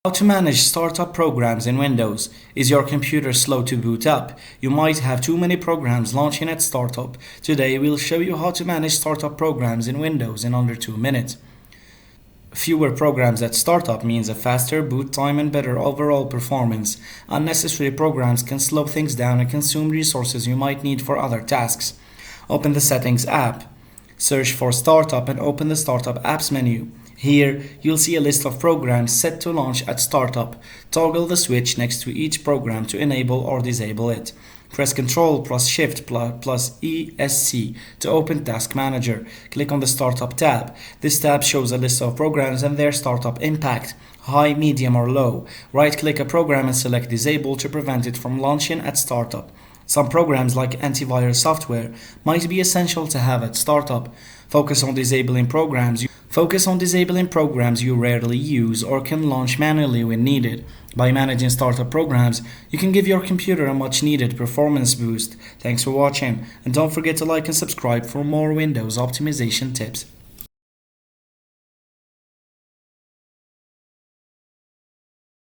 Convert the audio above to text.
How to manage startup programs in Windows. Is your computer slow to boot up? You might have too many programs launching at startup. Today we'll show you how to manage startup programs in Windows in under 2 minutes. Fewer programs at startup means a faster boot time and better overall performance. Unnecessary programs can slow things down and consume resources you might need for other tasks. Open the Settings app. Search for Startup and open the Startup Apps menu. Here, you'll see a list of programs set to launch at startup. Toggle the switch next to each program to enable or disable it. Press Ctrl plus Shift plus ESC to open Task Manager. Click on the Startup tab. This tab shows a list of programs and their startup impact, high, medium, or low. Right-click a program and select Disable to prevent it from launching at startup. Some programs like antivirus software might be essential to have at startup. Focus on disabling programs you rarely use or can launch manually when needed. By managing startup programs, you can give your computer a much needed performance boost. Thanks for watching, and don't forget to like and subscribe for more Windows optimization tips.